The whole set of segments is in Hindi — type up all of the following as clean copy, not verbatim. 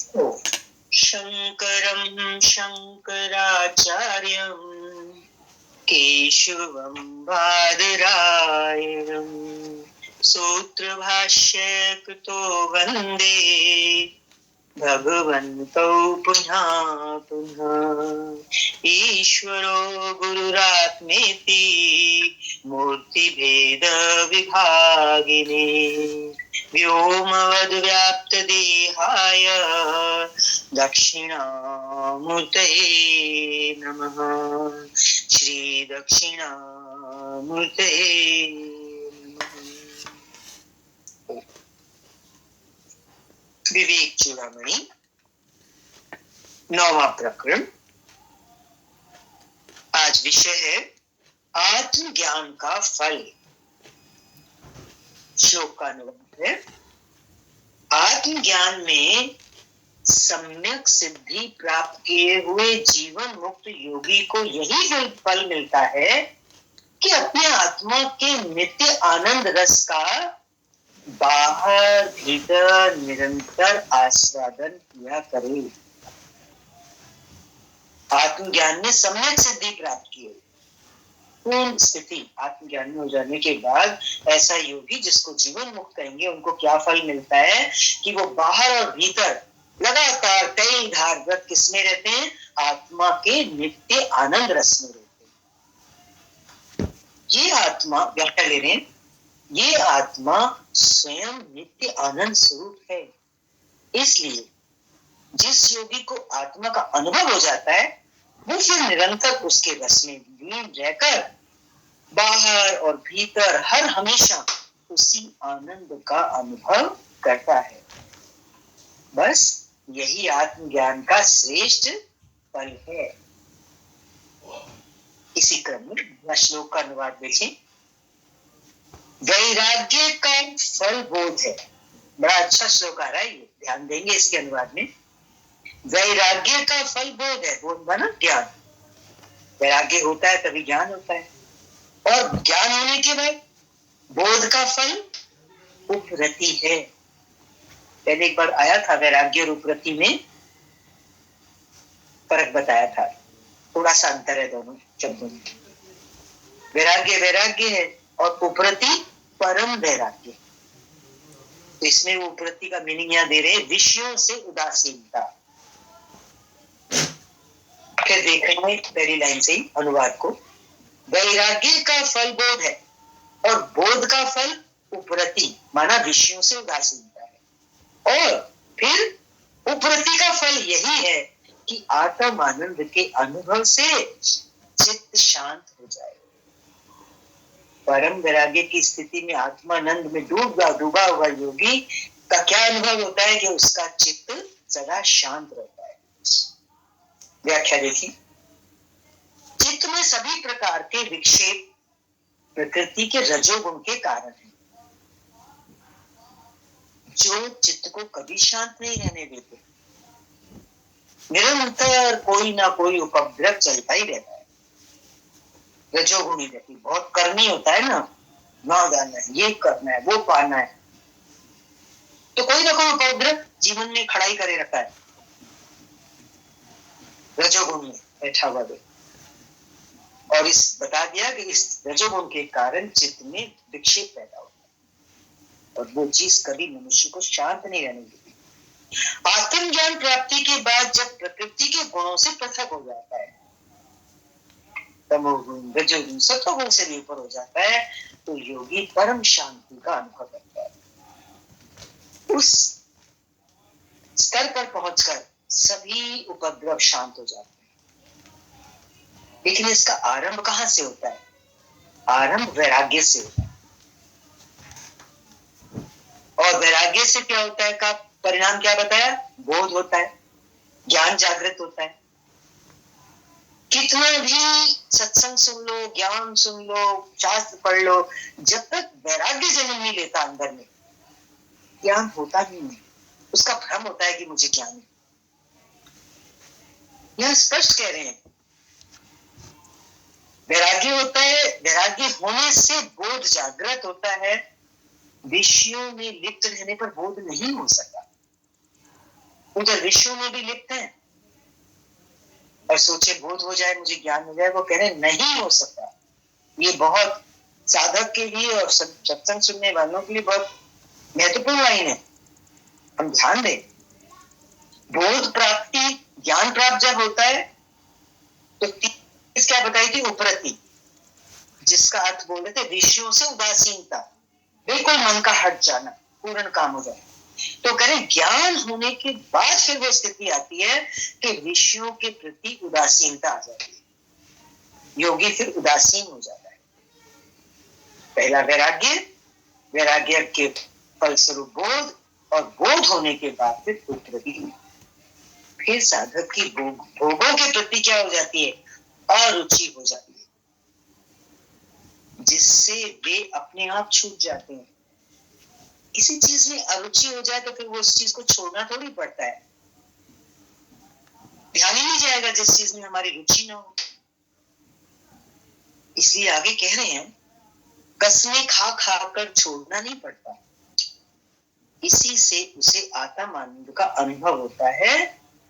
शंकरं शंकराचार्यं केशवं बादरायणं सूत्रभाष्यकृतो वन्दे भगवन्तौ पुनः पुनः। ईश्वरो गुरुरात्मेति मूर्तिभेद विभागिने व्योमवद्व्याप्तदेहाय दक्षिणामूर्तये नमः। श्री दक्षिणामूर्तये नमः। विवेक चूड़ामणि 9वां प्रकरण। आज विषय है आत्मज्ञान का फल। श्लोक का अनुवाद है, आत्मज्ञान में सम्यक सिद्धि प्राप्त किए हुए जीवन मुक्त योगी को यही फल मिलता है कि अपने आत्मा के नित्य आनंद रस का बाहर भीतर निरंतर आस्वादन किया करे। आत्मज्ञान में सम्यक सिद्धि प्राप्त की, पूर्ण स्थिति आत्मज्ञान में हो जाने के बाद ऐसा योगी जिसको जीवन मुक्त कहेंगे, उनको क्या फल मिलता है कि वो बाहर और भीतर लगातार कई धार व्रत किसमें रहते हैं? आत्मा के नित्य आनंद रस में रहते हैं। ये आत्मा, व्याख्या ले रहे हैं, ये आत्मा स्वयं नित्य आनंद स्वरूप है। इसलिए जिस योगी को आत्मा का अनुभव हो जाता है वो फिर निरंतर उसके रस में लीन रहकर बाहर और भीतर हर हमेशा उसी आनंद का अनुभव करता है। बस यही आत्मज्ञान का श्रेष्ठ फल है। इसी क्रम में श्लोक का अनुवाद देखें। वैराग्य का फल बोध है। बड़ा अच्छा श्लोक आ रहा है, ये ध्यान देंगे इसके अनुवाद में। वैराग्य का फल बोध है। बोध माना ज्ञान। वैराग्य होता है तभी ज्ञान होता है, और ज्ञान होने के बाद बोध का फल उपरति है। पहले एक बार आया था, वैराग्य और उपरति में फर्क बताया था, थोड़ा सा अंतर है दोनों शब्दों में। वैराग्य वैराग्य है और उपरति परम वैराग्य। तो इसमें वो उपरति का मीनिंग यहाँ दे रहे हैं, विषयों से उदासीनता। फिर देख रहे हैं पहली लाइन से ही अनुवाद को। वैराग्य का फल बोध है और बोध का फल उपरति माना विषयों से उदासीनता है, और फिर उपरति का फल यही है कि आत्म आनंद के अनुभव से चित्त शांत हो जाए। परम वैराग्य की स्थिति में आत्मानंद में डूबा हुआ योगी का क्या अनुभव होता है कि उसका चित्त सदा शांत रहता है। व्याख्या देखिए। चित्त में सभी प्रकार के विक्षेप प्रकृति के रजोगुण के कारण है, जो चित्त को कभी शांत नहीं रहने देते। निरंतर कोई ना कोई उपद्रव चलता ही रहता है। रजोगुणी रहती, बहुत कर्मी होता है ना जाना है, ये करना है, वो पाना है, तो कोई ना कोई उपद्रव जीवन में खड़ा ही करे रखा है। रजोगुण बैठा हुआ है, और इस बता दिया कि इस रजोगुण के कारण चित्त में विक्षेप पैदा होता है, और वो चीज कभी मनुष्य को शांत नहीं रहने देती। आत्मज्ञान प्राप्ति के बाद जब प्रकृति के गुणों से पृथक हो जाता है, तमोगुण रजोगुण सत्वगुण से भी ऊपर हो जाता है, तो योगी परम शांति का अनुभव करता है। उस स्तर पर पहुंचकर सभी उपद्रव शांत हो जाते हैं। लेकिन इसका आरंभ कहां से होता है? आरंभ वैराग्य से होता है। और वैराग्य से क्या होता है का परिणाम क्या बताया? बोध होता है, ज्ञान जागृत होता है। कितना भी सत्संग सुन लो, ज्ञान सुन लो, शास्त्र पढ़ लो, जब तक वैराग्य जन्म नहीं लेता अंदर में, ज्ञान होता ही नहीं। उसका भ्रम होता है कि मुझे ज्ञान है। यह स्पष्ट कह रहे हैं, वैराग्य होता है, वैराग्य होने से बोध जागृत होता है। विषयों में लिप्त रहने पर बोध नहीं हो सकता। उधर विषयों में भी लिप्त हैं और सोचे बोध हो जाए, मुझे ज्ञान हो जाए। वो कह रहे नहीं हो सकता। ये बहुत साधक के लिए और सत्संग सुनने वालों के लिए बहुत महत्वपूर्ण लाइन है, हम ध्यान दें। बोध प्राप्ति, ज्ञान प्राप्त जब होता है तो क्या बताई थी? उपरति, जिसका अर्थ बोल रहे थे विषयों से उदासीनता, बिल्कुल मन का हट जाना, पूर्ण काम हो जाए। तो करें ज्ञान होने के बाद फिर वो स्थिति आती है कि विषयों के प्रति उदासीनता आ जाती है, योगी फिर उदासीन हो जाता है। पहला वैराग्य, वैराग्य के फलस्वरूप बोध, और बोध होने के बाद फिर उपरति। फिर साधक की भोगों के प्रति क्या हो जाती है? अरुचि हो जाती है, जिससे वे अपने आप छूट जाते हैं। किसी चीज में अरुचि हो जाए तो फिर वो उस चीज को छोड़ना थोड़ी पड़ता है, ध्यान ही नहीं जाएगा जिस चीज में हमारी रुचि ना हो। इसलिए आगे कह रहे हैं कसमें खा खा कर छोड़ना नहीं पड़ता, इसी से उसे आत्म आनंद का अनुभव होता है,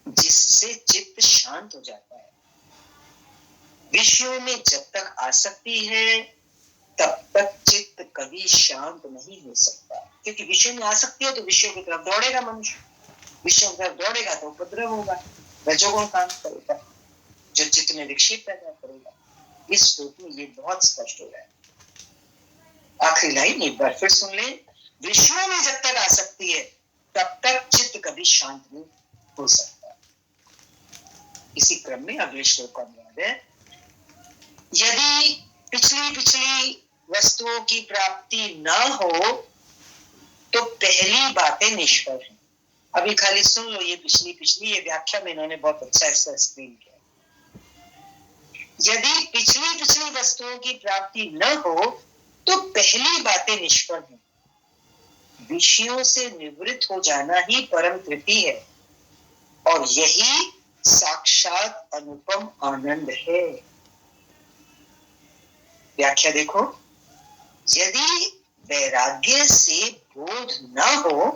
जिससे चित्त शांत हो जाता है। विषयों में जब तक आसक्ति है तब तक चित्त कभी शांत नहीं हो सकता, क्योंकि विषय में आसक्ति है तो विषयों की तरफ दौड़ेगा मनुष्य, विषयों की तरफ दौड़ेगा तो उपद्रव होगा, रजोगुण काम करेगा, जो चित्त में विक्षेप पैदा करेगा। इस श्लोक में ये बहुत स्पष्ट हो रहा है। आखिरी लाइन एक बार फिर सुन ले, विषयों में जब तक आसक्ति है तब तक चित्त कभी शांत नहीं हो सकता। इसी क्रम में अगले श्लोक का अनुवाद है, यदि पिछली वस्तुओं की प्राप्ति न हो तो पहली बातें निष्फल हैं। अभी खाली सुन लो, ये पिछली ये व्याख्या में इन्होंने बहुत अच्छा ऐसा एक्सप्लेन किया। यदि पिछली वस्तुओं की प्राप्ति न हो तो पहली बातें निष्फल हैं। विषयों से निवृत्त हो जाना ही परम तृप्ति है और यही साक्षात अनुपम आनंद है। व्याख्या देखो, यदि वैराग्य से बोध न हो,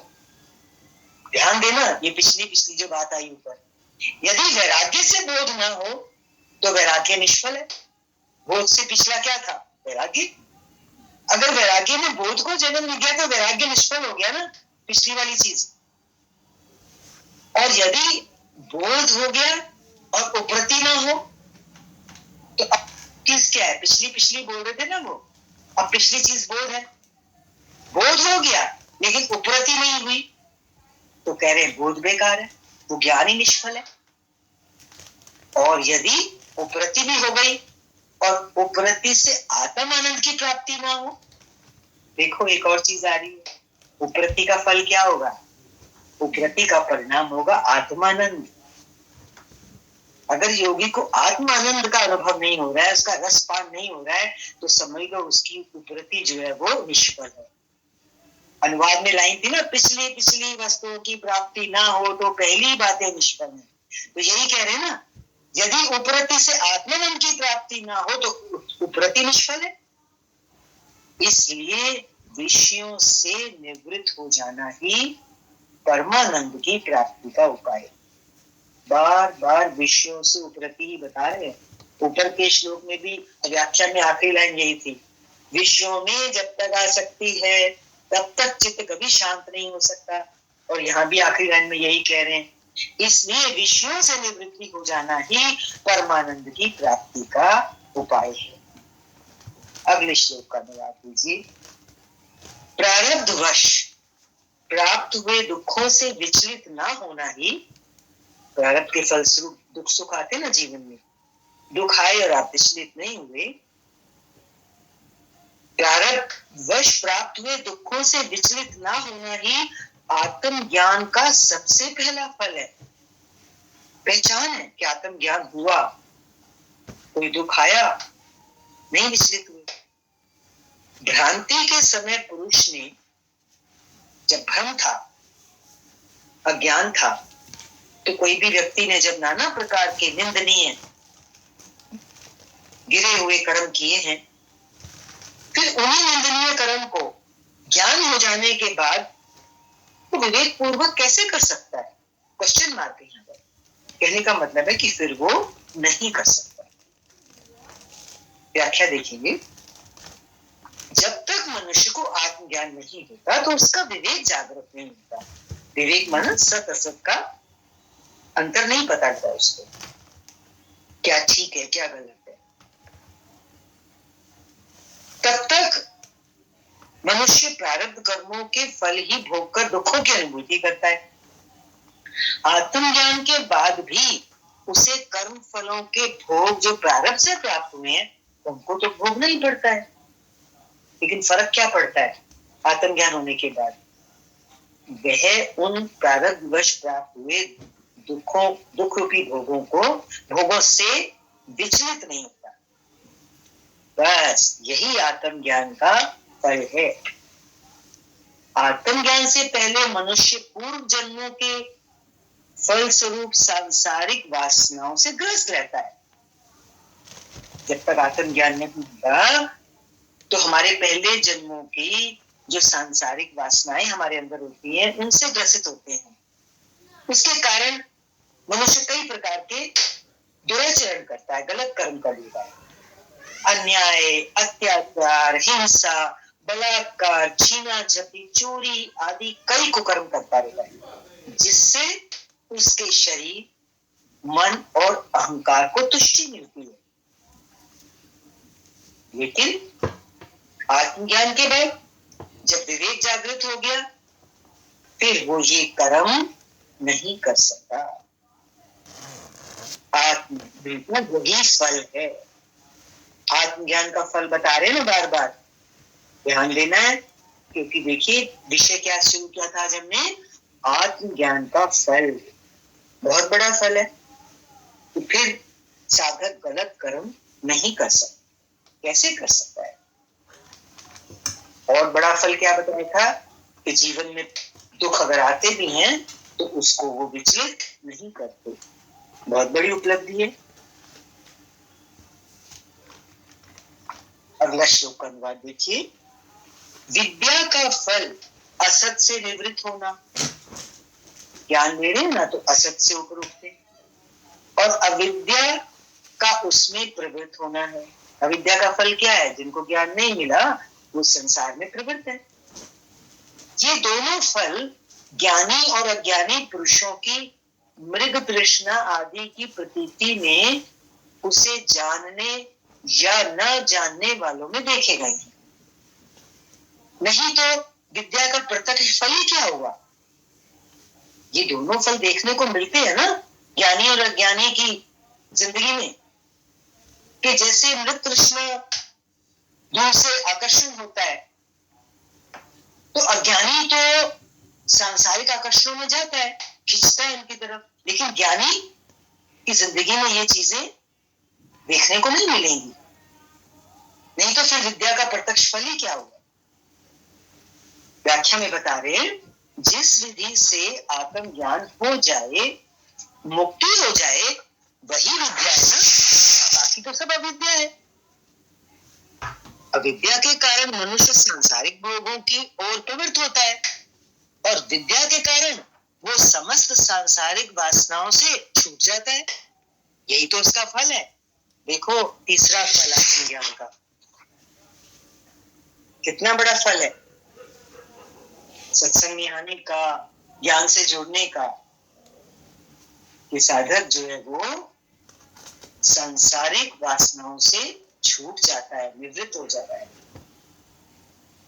ध्यान देना ये पिछली जो बात आई ऊपर, यदि वैराग्य से बोध न हो तो वैराग्य निष्फल है। बोध से पिछला क्या था? वैराग्य। अगर वैराग्य में बोध को जन्म मिल गया तो वैराग्य निष्फल हो गया ना, पिछली वाली चीज। और यदि बोध हो गया और उपरति ना हो तो अब चीज क्या है? पिछली बोल रहे थे ना वो, अब पिछली चीज बोध है। बोध हो गया लेकिन उपरति नहीं हुई तो कह रहे बोध बेकार है, वो ज्ञान ही निष्फल है। और यदि उपरति भी हो गई और उपरति से आत्म आनंद की प्राप्ति ना हो, देखो एक और चीज आ रही है, उपरति का फल क्या होगा? उपरति का परिणाम होगा आत्मानंद। अगर योगी को आत्मानंद का अनुभव नहीं हो रहा है, उसका रसपान नहीं हो रहा है, तो समझ लो उसकी उपरति जो है वो निष्फल है। अनुवाद में लाइन थी ना, पिछली वस्तुओं की प्राप्ति ना हो तो पहली बातें निष्फल है। तो यही कह रहे हैं ना, यदि उपरति से आत्मानंद की प्राप्ति ना हो तो उपरति निष्फल है। इसलिए विषयों से निवृत्त हो जाना ही परमानंद की प्राप्ति का उपाय है। बार बार विषयों से उपरति ही बता रहे हैं। ऊपर के श्लोक में भी व्याख्या में आखिरी लाइन यही थी, विषयों में जब तक आसक्ति है तब तक चित्त कभी शांत नहीं हो सकता। और यहाँ भी आखिरी लाइन में यही कह रहे हैं, इसलिए विषयों से निवृत्ति हो जाना ही परमानंद की प्राप्ति का उपाय है। अगले श्लोक का अनुवाद कीजिए, प्रारब्धवश प्राप्त हुए दुखों से विचलित ना होना ही, प्रारब्ध के फलस्वरूप दुख सुख आते ना जीवन में, दुख आए और आप विचलित नहीं हुए, प्रारब्ध वश प्राप्त हुए दुखों से विचलित ना होना ही आत्म ज्ञान का सबसे पहला फल है। पहचान है कि आत्म ज्ञान हुआ, कोई दुख आया नहीं विचलित हुए। भ्रांति के समय पुरुष ने, जब भ्रम था, अज्ञान था, तो कोई भी व्यक्ति ने जब नाना प्रकार के निंदनीय गिरे हुए कर्म किए हैं, फिर उन्हीं निंदनीय कर्म को ज्ञान हो जाने के बाद तो विवेक पूर्वक कैसे कर सकता है? क्वेश्चन मार्क है यहाँ पर। कहने का मतलब है कि फिर वो नहीं कर सकता। व्याख्या देखेंगे, जब तक मनुष्य को आत्मज्ञान नहीं होता तो उसका विवेक जागृत नहीं होता। विवेक माना सत असत का अंतर नहीं पता चलता उसको, क्या ठीक है क्या गलत है। तब तक मनुष्य प्रारब्ध कर्मों के फल ही भोग कर दुखों की अनुभूति करता है। आत्मज्ञान के बाद भी उसे कर्म फलों के भोग जो प्रारब्ध से प्राप्त हुए हैं उनको तो भोगना ही पड़ता है। लेकिन फर्क क्या पड़ता है आत्मज्ञान होने के बाद? वह उन प्रारब्ध वश प्राप्त हुए दुख रूपी भोगों से विचलित नहीं होता। बस यही आत्मज्ञान का फल है। आत्मज्ञान से पहले मनुष्य पूर्व जन्मों के फल स्वरूप सांसारिक वासनाओं से ग्रस्त रहता है। जब तक आत्मज्ञान नहीं होगा तो हमारे पहले जन्मों की जो सांसारिक वासनाएं हमारे अंदर होती हैं उनसे ग्रसित होते हैं। उसके कारण मनुष्य कई प्रकार के दुराचरण करता है, गलत कर्म कर लेता है। अन्याय, अत्याचार, हिंसा, बलात्कार, छीना झपटी, चोरी आदि कई कुकर्म करता रहता है, जिससे उसके शरीर, मन और अहंकार को तुष्टि मिलती है। लेकिन आत्मज्ञान के बाद जब विवेक जागृत हो गया फिर वो ये कर्म नहीं कर सकता। आत्मज्ञान वही फल है। आत्मज्ञान का फल बता रहे ना बार बार, ध्यान देना है, क्योंकि देखिए विषय क्या शुरू किया था आज हमने, आत्मज्ञान का फल बहुत बड़ा फल है। तो फिर साधक गलत कर्म नहीं कर सकता। कैसे कर सकता है? और बड़ा फल क्या बताया था कि जीवन में दुख अगर आते भी हैं तो उसको वो विचलित नहीं करते। बहुत बड़ी उपलब्धि है। अगला श्लोक का अनुवाद देखिए, विद्या का फल असत से निवृत्त होना। ज्ञान ले रहे ना तो असत से ऊपर उठते, और अविद्या का उसमें प्रवृत्त होना है। अविद्या का फल क्या है? जिनको ज्ञान नहीं मिला वो संसार में प्रवृत्त है। ये दोनों फल ज्ञानी और अज्ञानी पुरुषों की मृग तृष्णा आदि की प्रतीति में उसे जानने या न जानने वालों में देखे गए हैं। नहीं तो विद्या का प्रत्यक्ष फल ही क्या हुआ? ये दोनों फल देखने को मिलते हैं ना ज्ञानी और अज्ञानी की जिंदगी में, कि जैसे मृग तृष्णा दूर से आकर्षण होता है तो अज्ञानी तो सांसारिक आकर्षणों में जाता है, खींचता है इनकी तरफ, लेकिन ज्ञानी की जिंदगी में ये चीजें देखने को नहीं मिलेंगी। नहीं तो फिर विद्या का प्रत्यक्ष फल ही क्या होगा? व्याख्या में बता रहे हैं, जिस विधि से आत्मज्ञान हो जाए, मुक्ति हो जाए, वही विद्या है ना, बाकी तो सब अविद्या है। अविद्या के कारण मनुष्य सांसारिक भोगों की ओर प्रवृत्त होता है, और विद्या के कारण वो समस्त सांसारिक वासनाओं से छूट जाता है। यही तो उसका फल है। देखो तीसरा फल आत्मज्ञान का कितना बड़ा फल है, सत्संग में आने का, ज्ञान से जुड़ने का। कि साधक जो है वो सांसारिक वासनाओं से छूट जाता है, निवृत्त हो जाता है।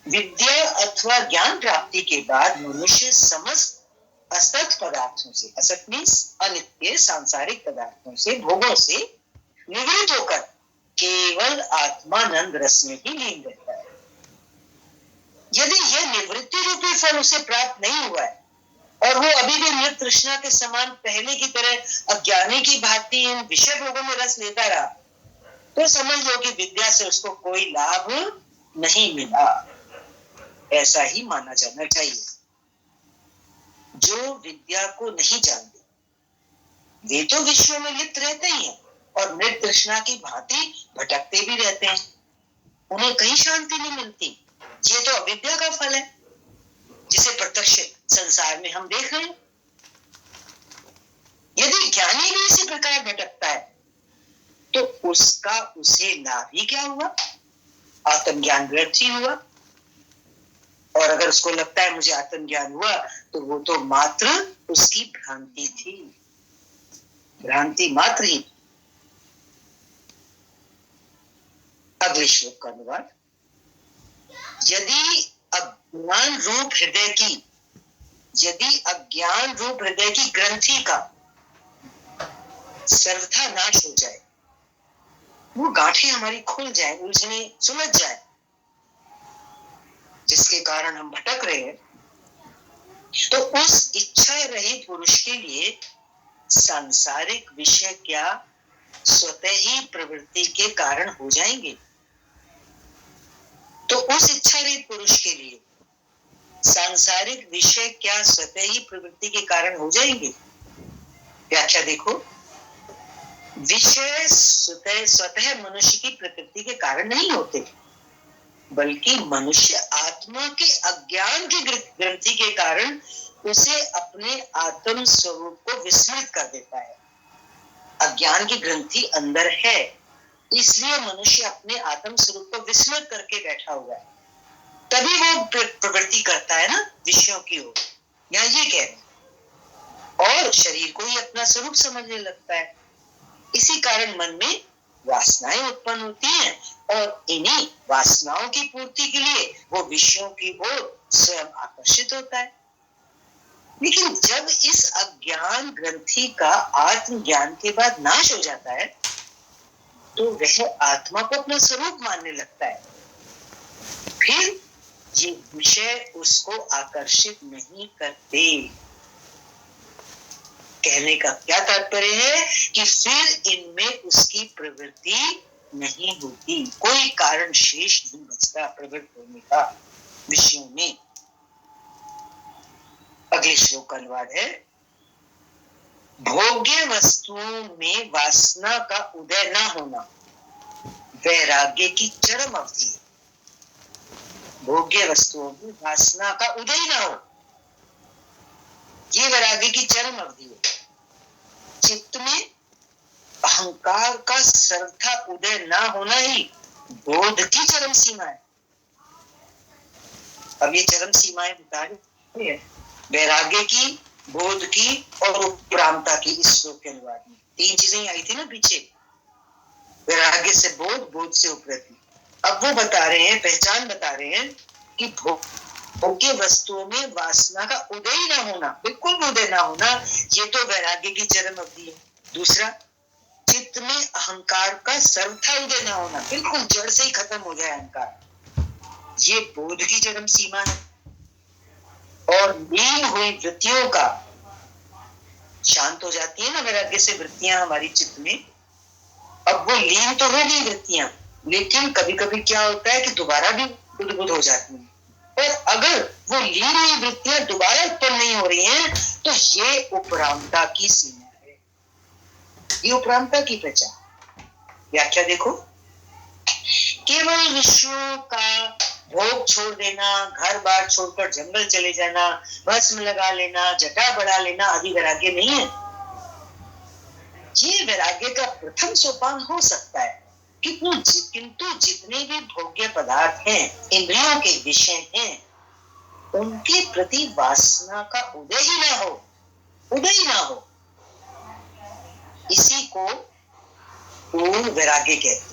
विद्या अथवा ज्ञान प्राप्ति के बाद मनुष्य समस्त असत पदार्थों से, असत मीन्स अनित्य सांसारिक पदार्थों से, भोगों से निवृत्त होकर केवल आत्मानंद रस में ही लीन रहता है। यदि यह निवृत्ति रूपी फल उसे प्राप्त नहीं हुआ है और वो अभी भी मृग तृष्णा के समान पहले की तरह अज्ञानी की भांति इन विषय भोगों में रस लेता रहा, तो समझ लो कि विद्या से उसको कोई लाभ नहीं मिला। ऐसा ही माना जाना चाहिए। जो विद्या को नहीं जानते वे तो विषयों में लिप्त रहते ही हैं और मृग तृष्णा की भांति भटकते भी रहते हैं, उन्हें कहीं शांति नहीं मिलती। ये तो अविद्या का फल है जिसे प्रत्यक्ष संसार में हम देख रहे हैं। यदि ज्ञानी भी इसी प्रकार भटकता है तो उसका उसे लाभ ही क्या हुआ? आत्मज्ञान व्यर्थ ही हुआ। और अगर उसको लगता है मुझे आत्मज्ञान हुआ तो वो तो मात्र उसकी भ्रांति थी, भ्रांति मात्र ही। अगले श्लोक का अनुवाद। यदि अज्ञान रूप हृदय की ग्रंथि का सर्वथा नाश हो जाए, वो गांठें हमारी खुल जाए, उलझने सुलझ जाए, जिसके कारण हम भटक रहे हैं, तो उस इच्छा रहित पुरुष के लिए सांसारिक विषय क्या स्वतः ही प्रवृत्ति के कारण हो जाएंगे? तो उस इच्छा रहित पुरुष के लिए सांसारिक विषय क्या स्वतः ही प्रवृत्ति के कारण हो जाएंगे? व्याख्या देखो। विषय स्वतः मनुष्य की प्रकृति के कारण नहीं होते, बल्कि मनुष्य आत्मा के अज्ञान की ग्रंथि के कारण उसे अपने आत्म स्वरूप को विस्मृत कर देता है। अज्ञान की ग्रंथि अंदर है, इसलिए मनुष्य अपने आत्म स्वरूप को विस्मृत करके बैठा हुआ है, तभी वो प्रवृत्ति करता है ना विषयों की ओर। यहाँ ये कह रहे, और शरीर को ही अपना स्वरूप समझने लगता है। इसी कारण मन में वासनाएं उत्पन्न होती हैं और इन्हीं वासनाओं की पूर्ति के लिए वो विषयों की ओर स्वयं आकर्षित होता है। लेकिन जब इस अज्ञान ग्रंथि का आत्मज्ञान के बाद नाश हो जाता है तो वह आत्मा को अपना स्वरूप मानने लगता है। फिर ये विषय उसको आकर्षित नहीं करते। कहने का क्या तात्पर्य है कि फिर इनमें उसकी प्रवृत्ति नहीं होती, कोई कारण शेष नहीं बचता प्रवृत्त होने का विषयों में। अगले श्लोक का अनुवाद है। भोग्य वस्तुओं में वासना का उदय न होना वैराग्य की चरम अवधि है। भोग्य वस्तुओं में वासना का उदय न हो, ये वैराग्य की चरम अवधि है। चित्त में अहंकार का सर्वथा उदय ना होना ही बोध की चरम सीमा है। अब ये चरम सीमाएं बता रही है वैराग्य की, बोध की और उपरामता की। इस श्लोक के अनुवाद में 3 चीजें आई थी ना पीछे, वैराग्य से बोध, बोध से उपरति। अब वो बता रहे हैं, पहचान बता रहे हैं कि भोग्य वस्तुओं में वासना का उदय ही ना होना, बिल्कुल भी उदय ना होना, ये तो वैराग्य की चरम अवधि है। दूसरा, चित्त में अहंकार का सर्वथा उदय ना होना, बिल्कुल जड़ से ही खत्म हो जाए अहंकार, ये बोध की चरम सीमा है। और लीन हुई वृत्तियों का, शांत हो जाती है ना वैराग्य से वृत्तियां हमारी चित्त में, अब वो लीन तो हो गई वृत्तियां, लेकिन कभी कभी क्या होता है कि दोबारा भी बुद्ध हो जाती है। और अगर वो लीन हुई वृत्तियां दोबारा उत्पन्न नहीं हो रही हैं तो ये उपरामता की सीमा है, ये उपरामता की पहचान। व्याख्या देखो। केवल विषयों का भोग छोड़ देना, घर बार छोड़कर जंगल चले जाना, भस्म लगा लेना, जटा बढ़ा लेना आदि वैराग्य नहीं है। ये वैराग्य का प्रथम सोपान हो सकता है, किंतु जितने भी भोग्य पदार्थ हैं, इंद्रियों के विषय हैं, उनके प्रति वासना का उदय ही ना हो, इसी को पूर्ण वैराग्य कहते हैं।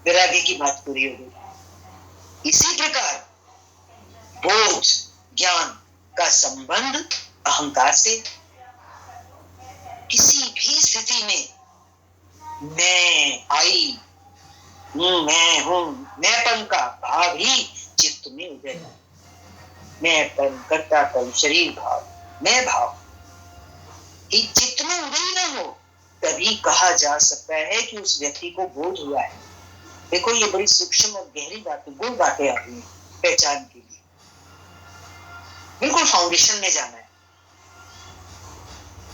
वैराग्य की बात पूरी हो गई। इसी प्रकार बोध, ज्ञान का संबंध अहंकार से। किसी भी स्थिति में मैं हूं, मैंपन का भाव ही चित्त में उदय है। मैंपन, कर्तापन, शरीर भाव, मैं भाव कि चित्त में उदय ना हो, तभी कहा जा सकता है कि उस व्यक्ति को बोध हुआ है। देखो ये बड़ी सूक्ष्म और गहरी बातें, गुण बातें आ रही है पहचान के लिए, बिल्कुल फाउंडेशन में जाना है।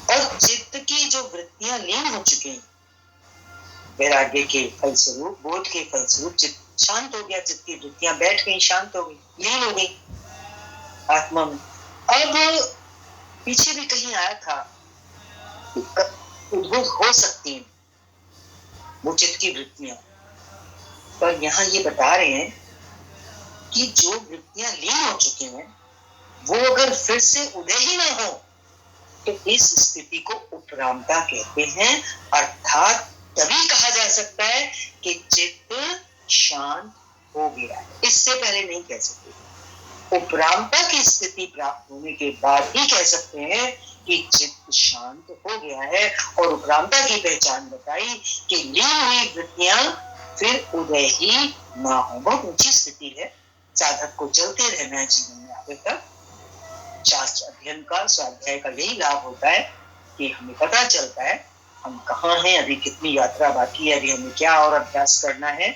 और चित्त की जो वृत्तियां लीन हो चुकी हैं वैराग्य के फलस्वरूप, बोध के फलस्वरूप चित्त शांत हो गया, चित्त की वृत्तियां बैठ गई, शांत हो गई, लीन हो गई आत्मा में। अब पीछे भी कहीं आया था, उद्भूत हो सकती हैं वो चित्त की वृत्तियां, पर यहाँ ये बता रहे हैं कि जो वृत्तियां लीन हो चुकी हैं वो अगर फिर से उदय ही ना हो तो इस स्थिति को उपरामता कहते हैं। अर्थात तभी कहा जा सकता है कि चित्त शांत हो गया है, इससे पहले नहीं कह सकते। उपरामता की स्थिति प्राप्त होने के बाद ही कह सकते हैं कि चित्त शांत हो गया है। और उपरामता की पहचान बताई कि लीन हुई वृत्तियां फिर उदय ही ना हो। बहुत ऊंची स्थिति है, साधक को चलते रहना है जीवन में आगे तक। शास्त्र अध्ययन का, स्वाध्याय का यही लाभ होता है कि हमें पता चलता है हम कहाँ हैं, अभी कितनी यात्रा बाकी है, अभी हमें क्या और अभ्यास करना है।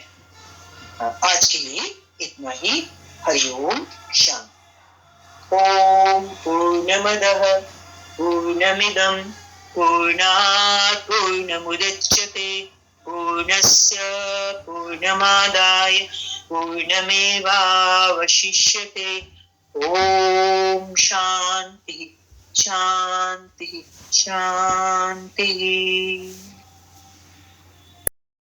आज के लिए इतना ही। हरिओम शांति। ओम पूर्णमदः पूर्णमिदं पूर्णात् पूर्णमुदच्यते पूर्णस्य पूर्णमादाय पूर्णमेवावशिष्यते। ओम शांति शांति शांति।